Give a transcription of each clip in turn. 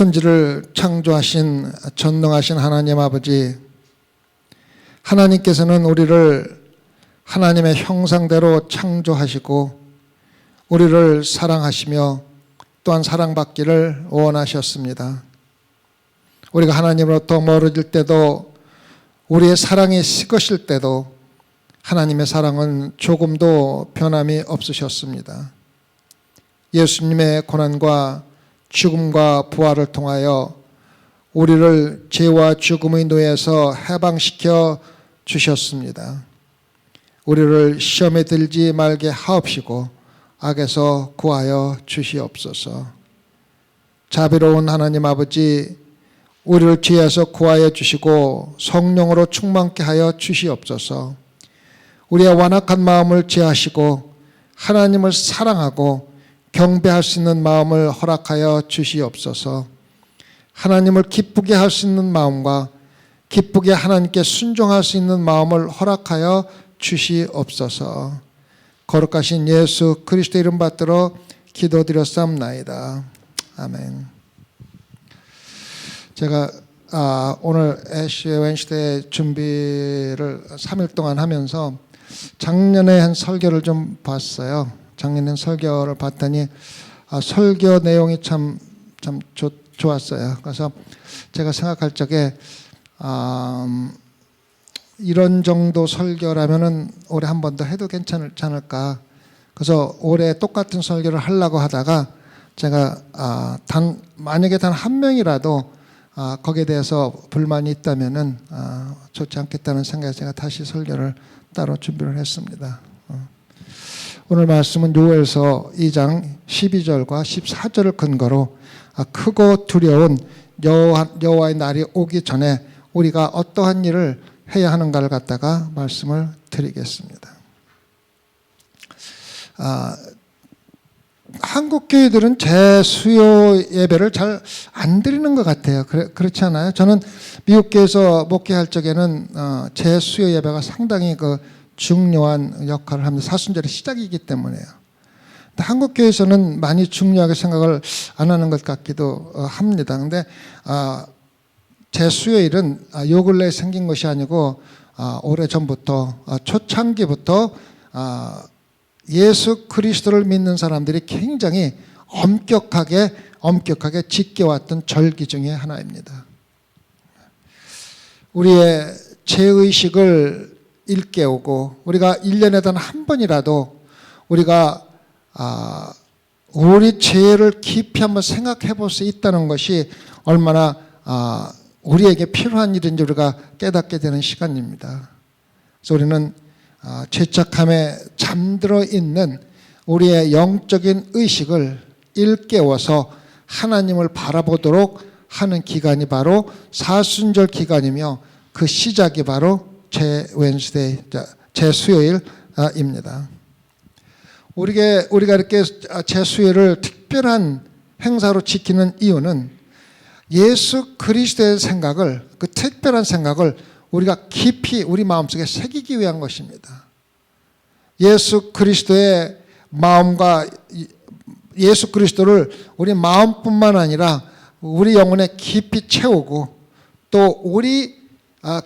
천지를 창조하신 전능하신 하나님 아버지, 하나님께서는 우리를 하나님의 형상대로 창조하시고 우리를 사랑하시며 또한 사랑받기를 원하셨습니다. 우리가 하나님으로부터 멀어질 때도, 우리의 사랑이 식으실 때도 하나님의 사랑은 조금도 변함이 없으셨습니다. 예수님의 고난과 죽음과 부활을 통하여 우리를 죄와 죽음의 노예에서 해방시켜 주셨습니다. 우리를 시험에 들지 말게 하옵시고 악에서 구하여 주시옵소서. 자비로운 하나님 아버지, 우리를 죄에서 구하여 주시고 성령으로 충만케 하여 주시옵소서. 우리의 완악한 마음을 제하시고 하나님을 사랑하고 경배할 수 있는 마음을 허락하여 주시옵소서. 하나님을 기쁘게 할 수 있는 마음과 기쁘게 하나님께 순종할 수 있는 마음을 허락하여 주시옵소서. 거룩하신 예수 그리스도 이름 받들어 기도드렸사옵나이다. 아멘. 제가 오늘 애쉬 웬시데이 준비를 3일 동안 하면서 작년에 한 설교를 좀 봤어요. 작년에 설교를 봤더니 설교 내용이 참 좋았어요. 그래서 제가 생각할 적에 이런 정도 설교라면은 올해 한 번 더 해도 괜찮지 않을까. 그래서 올해 똑같은 설교를 하려고 하다가 제가 만약에 단 한 명이라도 거기에 대해서 불만이 있다면은 좋지 않겠다는 생각에 제가 다시 설교를 따로 준비를 했습니다. 오늘 말씀은 요엘서 2장 12절과 14절을 근거로 크고 두려운 여호와의 날이 오기 전에 우리가 어떠한 일을 해야 하는가를 갖다가 말씀을 드리겠습니다. 한국 교회들은 재수요 예배를 잘 안 드리는 것 같아요. 그렇지 않아요? 저는 미국 교회에서 목회할 적에는 재수요 예배가 상당히 중요한 역할을 합니다. 사순절의 시작이기 때문에요. 근데 한국 교회에서는 많이 중요하게 생각을 안 하는 것 같기도 합니다. 근데 재수요일은 요 근래에 생긴 것이 아니고 오래전부터 초창기부터 예수 그리스도를 믿는 사람들이 굉장히 엄격하게 지켜왔던 절기 중에 하나입니다. 우리의 죄의식을 일깨우고 우리가 1년에 단 한 번이라도 우리가 우리 죄를 깊이 한번 생각해 볼 수 있다는 것이 얼마나 우리에게 필요한 일인지 우리가 깨닫게 되는 시간입니다. 그래서 우리는 죄책감에 잠들어 있는 우리의 영적인 의식을 일깨워서 하나님을 바라보도록 하는 기간이 바로 사순절 기간이며 그 시작이 바로 재수요일입니다. 우리가 이렇게 재수요일을 특별한 행사로 지키는 이유는 예수 그리스도의 생각을, 그 특별한 생각을 우리가 깊이 우리 마음속에 새기기 위한 것입니다. 예수 그리스도의 마음과 예수 그리스도를 우리 마음뿐만 아니라 우리 영혼에 깊이 채우고 또 우리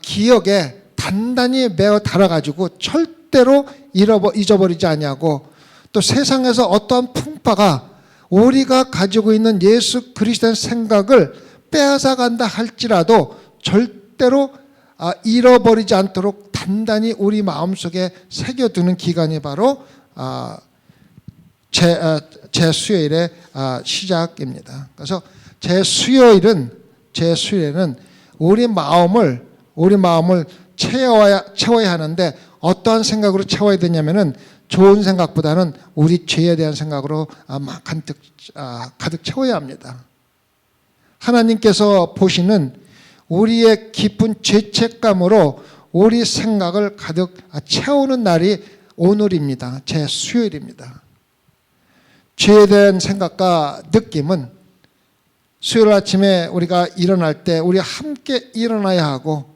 기억에 단단히 매어 달아가지고 절대로 잊어버리지 아니하고 또 세상에서 어떠한 풍파가 우리가 가지고 있는 예수 그리스도의 생각을 빼앗아간다 할지라도 절대로 잃어버리지 않도록 단단히 우리 마음속에 새겨두는 기간이 바로 재수요일의 시작입니다. 그래서 재수요일에는 우리 마음을 채워야 하는데 어떠한 생각으로 채워야 되냐면은 좋은 생각보다는 우리 죄에 대한 생각으로 가득 채워야 합니다. 하나님께서 보시는 우리의 깊은 죄책감으로 우리 생각을 가득 채우는 날이 오늘입니다. 재수요일입니다. 죄에 대한 생각과 느낌은 수요일 아침에 우리가 일어날 때 우리 함께 일어나야 하고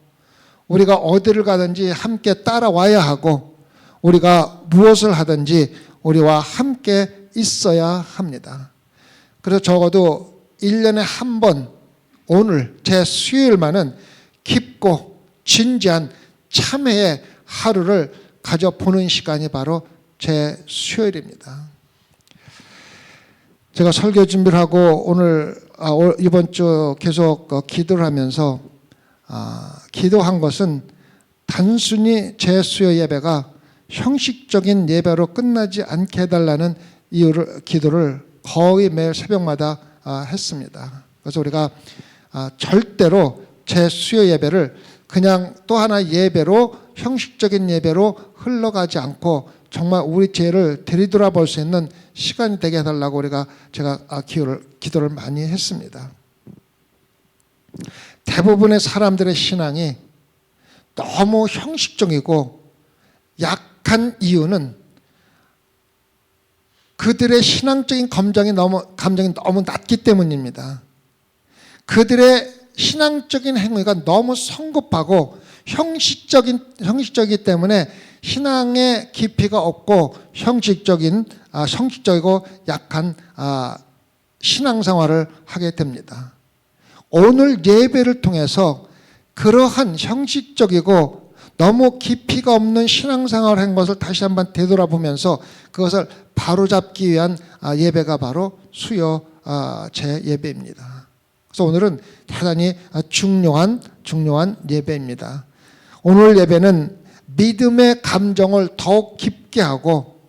우리가 어디를 가든지 함께 따라와야 하고 우리가 무엇을 하든지 우리와 함께 있어야 합니다. 그래서 적어도 1년에 한 번, 오늘 제 수요일만은 깊고 진지한 참회의 하루를 가져보는 시간이 바로 제 수요일입니다. 제가 설교 준비를 하고 오늘 이번 주 계속 기도를 하면서 기도한 것은 단순히 제 수요 예배가 형식적인 예배로 끝나지 않게 해달라는 기도를 거의 매일 새벽마다 했습니다. 그래서 우리가 절대로 제 수요 예배를 그냥 또 하나 예배로, 형식적인 예배로 흘러가지 않고 정말 우리 죄를 되돌아볼 수 있는 시간이 되게 해달라고 제가 기도를 많이 했습니다. 대부분의 사람들의 신앙이 너무 형식적이고 약한 이유는 그들의 신앙적인 감정이 너무 낮기 때문입니다. 그들의 신앙적인 행위가 너무 성급하고 형식적이기 때문에 신앙의 깊이가 없고 형식적이고 약한 신앙생활을 하게 됩니다. 오늘 예배를 통해서 그러한 형식적이고 너무 깊이가 없는 신앙생활을 한 것을 다시 한번 되돌아보면서 그것을 바로잡기 위한 예배가 바로 수요 제 예배입니다. 그래서 오늘은 대단히 중요한 예배입니다. 오늘 예배는 믿음의 감정을 더욱 깊게 하고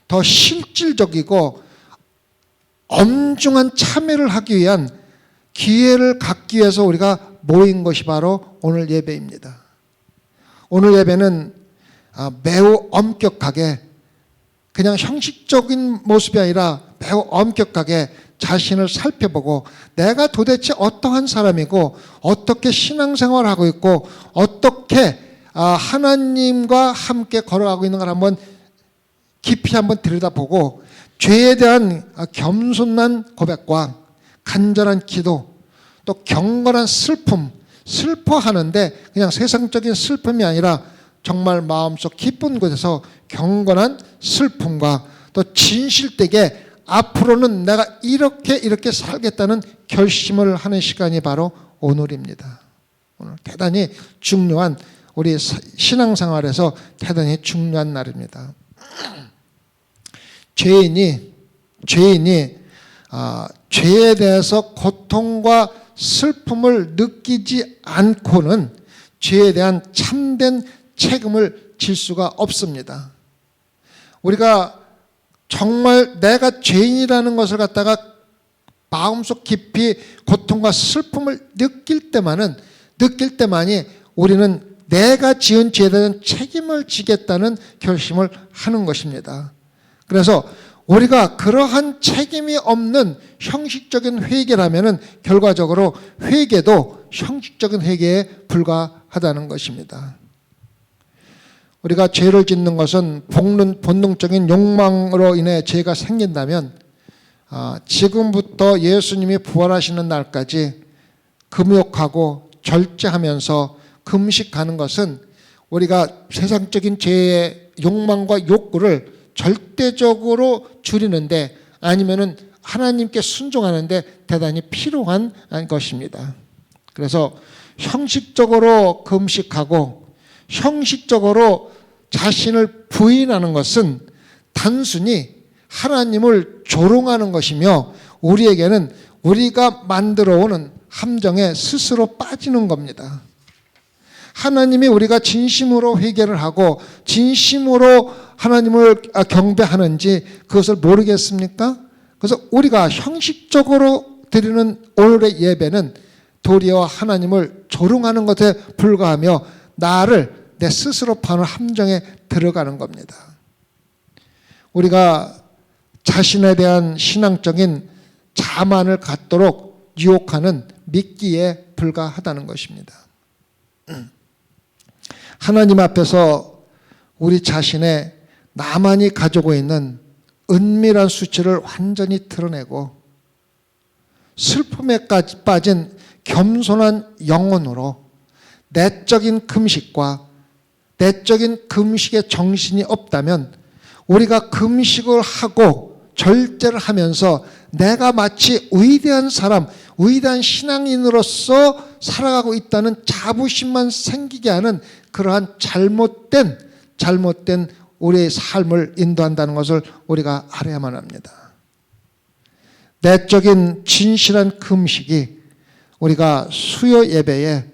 더 실질적이고 엄중한 참여를 하기 위한 기회를 갖기 위해서 우리가 모인 것이 바로 오늘 예배입니다. 오늘 예배는 매우 엄격하게 그냥 형식적인 모습이 아니라 매우 엄격하게 자신을 살펴보고 내가 도대체 어떠한 사람이고 어떻게 신앙생활을 하고 있고 어떻게 하나님과 함께 걸어가고 있는 걸 한번 깊이 한번 들여다보고 죄에 대한 겸손한 고백과 간절한 기도, 또 경건한 슬픔, 슬퍼하는데 그냥 세상적인 슬픔이 아니라 정말 마음속 깊은 곳에서 경건한 슬픔과 또 진실되게 앞으로는 내가 이렇게 살겠다는 결심을 하는 시간이 바로 오늘입니다. 오늘 대단히 중요한, 우리 신앙생활에서 대단히 중요한 날입니다. 죄인이 죄에 대해서 고통과 슬픔을 느끼지 않고는 죄에 대한 참된 책임을 질 수가 없습니다. 우리가 정말 내가 죄인이라는 것을 갖다가 마음속 깊이 고통과 슬픔을 느낄 때만이 우리는 내가 지은 죄에 대한 책임을 지겠다는 결심을 하는 것입니다. 그래서 우리가 그러한 책임이 없는 형식적인 회개라면은 결과적으로 회개도 형식적인 회개에 불과하다는 것입니다. 우리가 죄를 짓는 것은 본능적인 욕망으로 인해 죄가 생긴다면 지금부터 예수님이 부활하시는 날까지 금욕하고 절제하면서 금식하는 것은 우리가 세상적인 죄의 욕망과 욕구를 절대적으로 줄이는데 아니면은 하나님께 순종하는데 대단히 필요한 것입니다. 그래서 형식적으로 금식하고 형식적으로 자신을 부인하는 것은 단순히 하나님을 조롱하는 것이며 우리에게는 우리가 만들어오는 함정에 스스로 빠지는 겁니다. 하나님이 우리가 진심으로 회개를 하고 진심으로 하나님을 경배하는지 그것을 모르겠습니까? 그래서 우리가 형식적으로 드리는 오늘의 예배는 도리어 하나님을 조롱하는 것에 불과하며 나를 내 스스로 파는 함정에 들어가는 겁니다. 우리가 자신에 대한 신앙적인 자만을 갖도록 유혹하는 미끼에 불과하다는 것입니다. 하나님 앞에서 우리 자신의 나만이 가지고 있는 은밀한 수치를 완전히 드러내고 슬픔에까지 빠진 겸손한 영혼으로 내적인 금식과 내적인 금식에 정신이 없다면 우리가 금식을 하고 절제를 하면서 내가 마치 위대한 사람, 위대한 신앙인으로서 살아가고 있다는 자부심만 생기게 하는 그러한 잘못된 우리의 삶을 인도한다는 것을 우리가 알아야만 합니다. 내적인 진실한 금식이 우리가 수요 예배의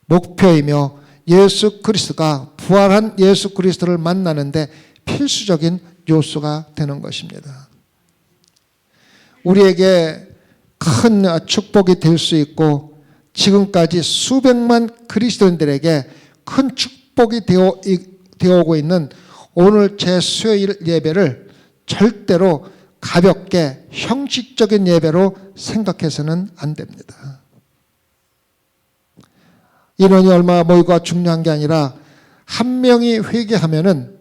목표이며 예수 그리스도가 부활한 예수 그리스도를 만나는데 필수적인 요소가 되는 것입니다. 우리에게 큰 축복이 될 수 있고 지금까지 수백만 그리스도인들에게 큰 축복이 되어오고 있는 오늘 제 수요일 예배를 절대로 가볍게 형식적인 예배로 생각해서는 안 됩니다. 인원이 얼마 모이고가 중요한 게 아니라 한 명이 회개하면은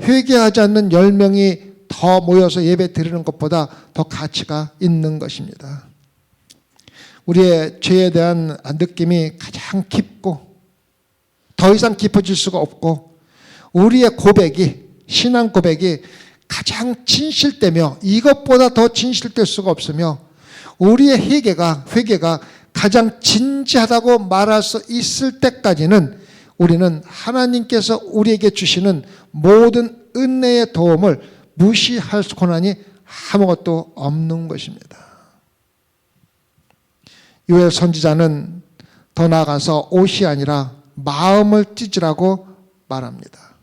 회개하지 않는 10명이 더 모여서 예배 드리는 것보다 더 가치가 있는 것입니다. 우리의 죄에 대한 느낌이 가장 깊고 더 이상 깊어질 수가 없고 우리의 고백이 신앙 고백이 가장 진실되며 이것보다 더 진실될 수가 없으며 우리의 회개가 가장 진지하다고 말할 수 있을 때까지는 우리는 하나님께서 우리에게 주시는 모든 은혜의 도움을 무시할 권한이 아무것도 없는 것입니다. 요엘 선지자는 더 나아가서 옷이 아니라 마음을 찢으라고 말합니다.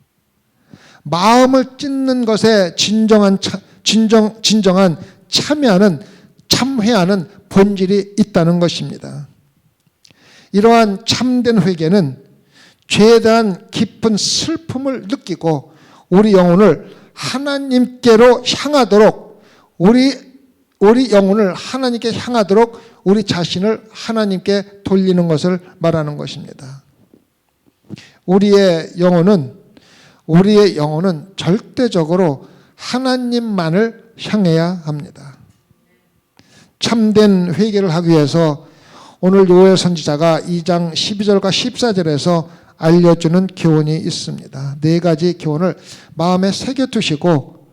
마음을 찢는 것에 진정한 참회하는 본질이 있다는 것입니다. 이러한 참된 회개는 죄에 대한 깊은 슬픔을 느끼고 우리 영혼을 하나님께로 향하도록 우리 영혼을 하나님께 향하도록 우리 자신을 하나님께 돌리는 것을 말하는 것입니다. 우리의 영혼은 절대적으로 하나님만을 향해야 합니다. 참된 회개를 하기 위해서 오늘 요엘 선지자가 2장 12절과 14절에서 알려주는 교훈이 있습니다. 4가지 교훈을 마음에 새겨두시고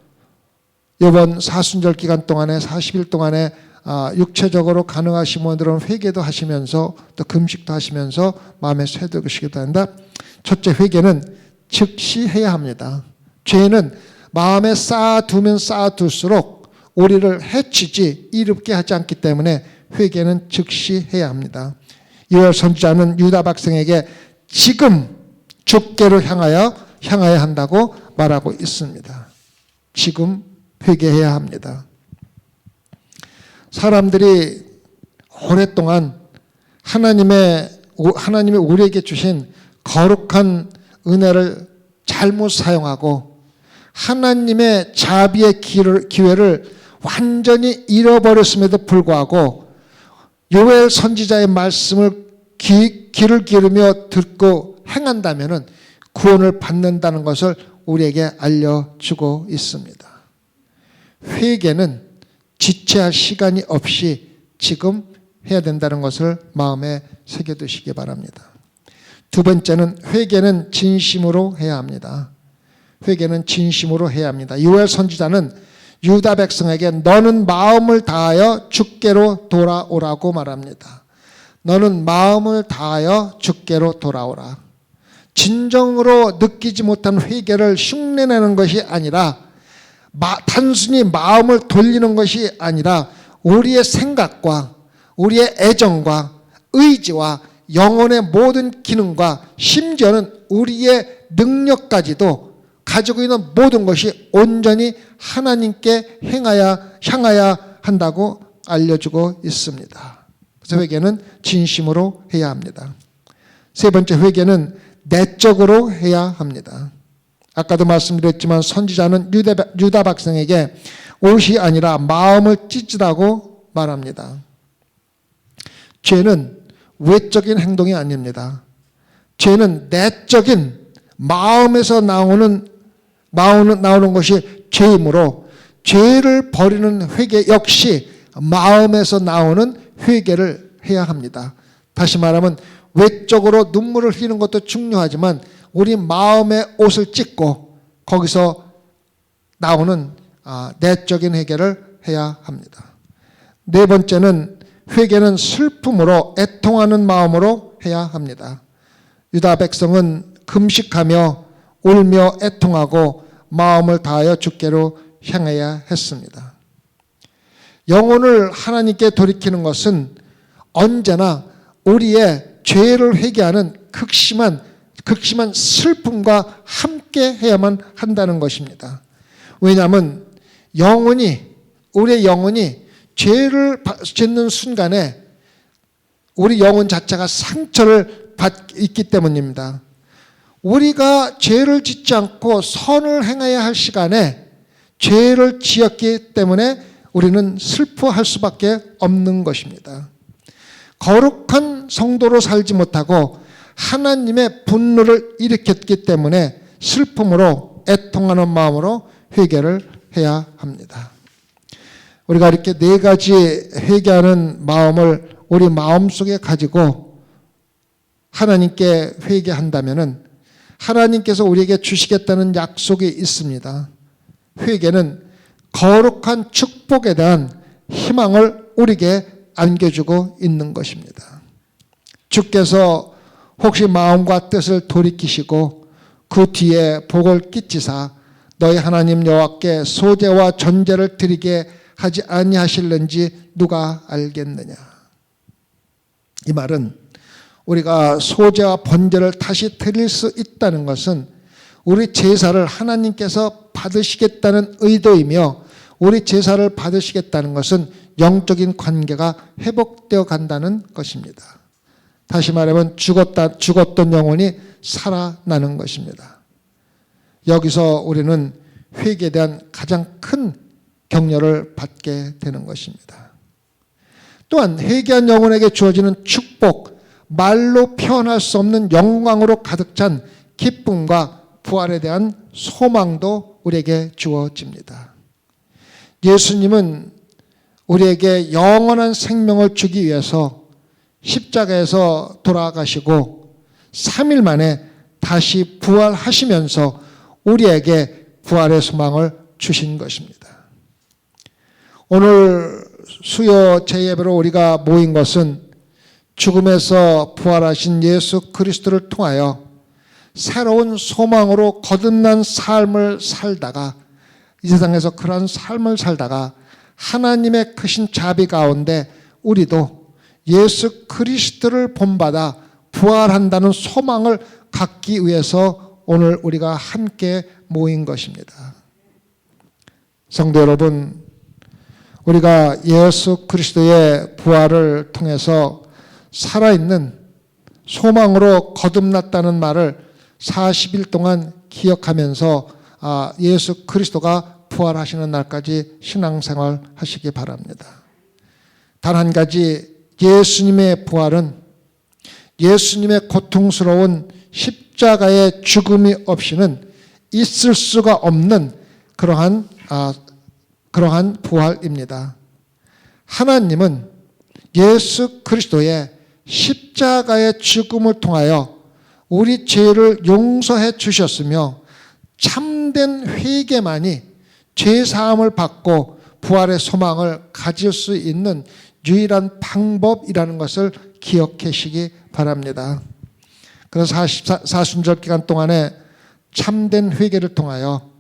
이번 사순절 기간 동안에 40일 동안에 육체적으로 가능하신 분들은 회개도 하시면서 또 금식도 하시면서 마음에 새겨두시기 바랍니다. 첫째, 회개는 즉시 해야 합니다. 죄는 마음에 쌓아두면 쌓아둘수록 우리를 해치지 이롭게 하지 않기 때문에 회개는 즉시 해야 합니다. 요엘 선지자는 유다 백성에게 지금 주께로 향하여야 한다고 말하고 있습니다. 지금 회개해야 합니다. 사람들이 오랫동안 하나님이 우리에게 주신 거룩한 은혜를 잘못 사용하고 하나님의 자비의 기회를 완전히 잃어버렸음에도 불구하고 요엘 선지자의 말씀을 귀를 기울이며 듣고 행한다면 구원을 받는다는 것을 우리에게 알려주고 있습니다. 회개는 지체할 시간이 없이 지금 해야 된다는 것을 마음에 새겨두시기 바랍니다. 두 번째는 회개는 진심으로 해야 합니다. 회개는 진심으로 해야 합니다. 요엘 선지자는 유다 백성에게 너는 마음을 다하여 주께로 돌아오라고 말합니다. 너는 마음을 다하여 주께로 돌아오라. 진정으로 느끼지 못한 회개를 흉내내는 것이 아니라 단순히 마음을 돌리는 것이 아니라 우리의 생각과 우리의 애정과 의지와 영혼의 모든 기능과 심지어는 우리의 능력까지도 가지고 있는 모든 것이 온전히 하나님께 향하야 한다고 알려주고 있습니다. 그래서 회개는 진심으로 해야 합니다. 세 번째, 회개는 내적으로 해야 합니다. 아까도 말씀드렸지만 선지자는 유다 백성에게 옷이 아니라 마음을 찢으라고 말합니다. 죄는 외적인 행동이 아닙니다. 죄는 내적인 마음에서 나오는 것이 죄이므로 죄를 버리는 회개 역시 마음에서 나오는 회개를 해야 합니다. 다시 말하면 외적으로 눈물을 흘리는 것도 중요하지만 우리 마음의 옷을 찢고 거기서 나오는 내적인 회개를 해야 합니다. 네 번째는 회개는 슬픔으로 애통하는 마음으로 해야 합니다. 유다 백성은 금식하며 울며 애통하고 마음을 다하여 주께로 향해야 했습니다. 영혼을 하나님께 돌이키는 것은 언제나 우리의 죄를 회개하는 극심한 슬픔과 함께 해야만 한다는 것입니다. 왜냐하면 우리의 영혼이 죄를 짓는 순간에 우리 영혼 자체가 상처를 받기 때문입니다. 우리가 죄를 짓지 않고 선을 행해야 할 시간에 죄를 지었기 때문에 우리는 슬퍼할 수밖에 없는 것입니다. 거룩한 성도로 살지 못하고 하나님의 분노를 일으켰기 때문에 슬픔으로 애통하는 마음으로 회개를 해야 합니다. 우리가 이렇게 네 가지 회개하는 마음을 우리 마음속에 가지고 하나님께 회개한다면은 하나님께서 우리에게 주시겠다는 약속이 있습니다. 회개는 거룩한 축복에 대한 희망을 우리에게 안겨주고 있는 것입니다. 주께서 혹시 마음과 뜻을 돌이키시고 그 뒤에 복을 끼치사 너희 하나님 여호와께 소제와 전제를 드리게 하지 아니하실는지 누가 알겠느냐. 이 말은 우리가 소제와 번제를 다시 드릴 수 있다는 것은 우리 제사를 하나님께서 받으시겠다는 의도이며 우리 제사를 받으시겠다는 것은 영적인 관계가 회복되어 간다는 것입니다. 다시 말하면 죽었던 영혼이 살아나는 것입니다. 여기서 우리는 회개에 대한 가장 큰 격려를 받게 되는 것입니다. 또한 회개한 영혼에게 주어지는 축복, 말로 표현할 수 없는 영광으로 가득 찬 기쁨과 부활에 대한 소망도 우리에게 주어집니다. 예수님은 우리에게 영원한 생명을 주기 위해서 십자가에서 돌아가시고 3일 만에 다시 부활하시면서 우리에게 부활의 소망을 주신 것입니다. 오늘 수요 제예배로 우리가 모인 것은 죽음에서 부활하신 예수 그리스도를 통하여 새로운 소망으로 거듭난 삶을 살다가 이 세상에서 그러한 삶을 살다가 하나님의 크신 자비 가운데 우리도 예수 그리스도를 본받아 부활한다는 소망을 갖기 위해서 오늘 우리가 함께 모인 것입니다. 성도 여러분, 우리가 예수 그리스도의 부활을 통해서 살아있는 소망으로 거듭났다는 말을 40일 동안 기억하면서 예수 그리스도가 부활하시는 날까지 신앙생활 하시기 바랍니다. 단 한 가지, 예수님의 부활은 예수님의 고통스러운 십자가의 죽음이 없이는 있을 수가 없는 그러한 부활입니다. 하나님은 예수 그리스도의 십자가의 죽음을 통하여 우리 죄를 용서해 주셨으며 참된 회개만이 죄사함을 받고 부활의 소망을 가질 수 있는 유일한 방법이라는 것을 기억하시기 바랍니다. 그래서 사순절 기간 동안에 참된 회개를 통하여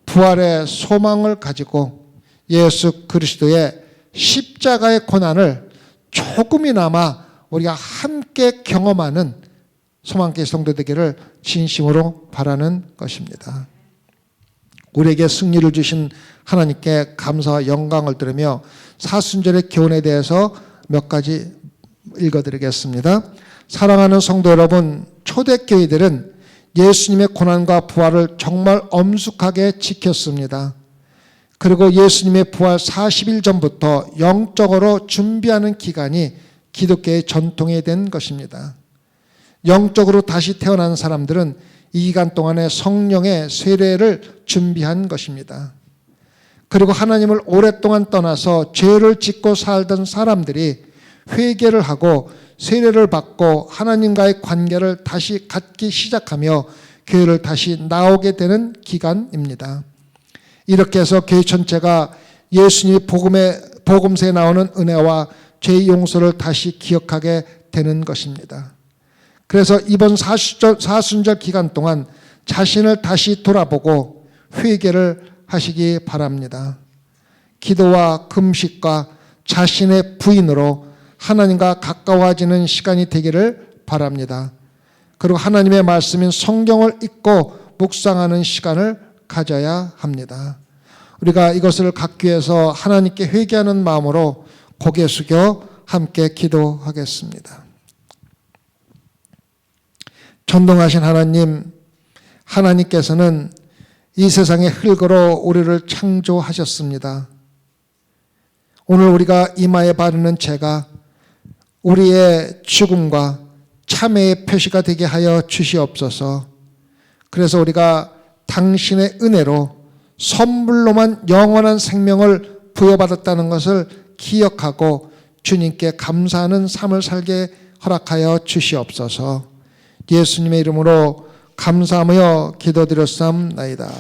부활의 소망을 가지고 예수 그리스도의 십자가의 고난을 조금이나마 우리가 함께 경험하는 소망교회 성도 되기를 진심으로 바라는 것입니다. 우리에게 승리를 주신 하나님께 감사와 영광을 드리며 사순절의 교훈에 대해서 몇 가지 읽어드리겠습니다. 사랑하는 성도 여러분, 초대교회들은 예수님의 고난과 부활을 정말 엄숙하게 지켰습니다. 그리고 예수님의 부활 40일 전부터 영적으로 준비하는 기간이 기독교의 전통이 된 것입니다. 영적으로 다시 태어난 사람들은 이 기간 동안에 성령의 세례를 준비한 것입니다. 그리고 하나님을 오랫동안 떠나서 죄를 짓고 살던 사람들이 회개를 하고 세례를 받고 하나님과의 관계를 다시 갖기 시작하며 교회를 다시 나오게 되는 기간입니다. 이렇게 해서 교회 전체가 예수님이 복음서에 나오는 은혜와 죄의 용서를 다시 기억하게 되는 것입니다. 그래서 이번 사순절 기간 동안 자신을 다시 돌아보고 회개를 하시기 바랍니다. 기도와 금식과 자신의 부인으로 하나님과 가까워지는 시간이 되기를 바랍니다. 그리고 하나님의 말씀인 성경을 읽고 묵상하는 시간을 가져야 합니다. 우리가 이것을 갖기 위해서 하나님께 회개하는 마음으로 고개 숙여 함께 기도하겠습니다. 전능하신 하나님, 하나님께서는 이 세상의 흙으로 우리를 창조하셨습니다. 오늘 우리가 이마에 바르는 죄가 우리의 죽음과 참회의 표시가 되게 하여 주시옵소서. 그래서 우리가 당신의 은혜로 선물로만 영원한 생명을 부여받았다는 것을 기억하고 주님께 감사하는 삶을 살게 허락하여 주시옵소서. 예수님의 이름으로 감사하며 기도드렸사옵나이다.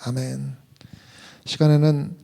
아멘. 시간에는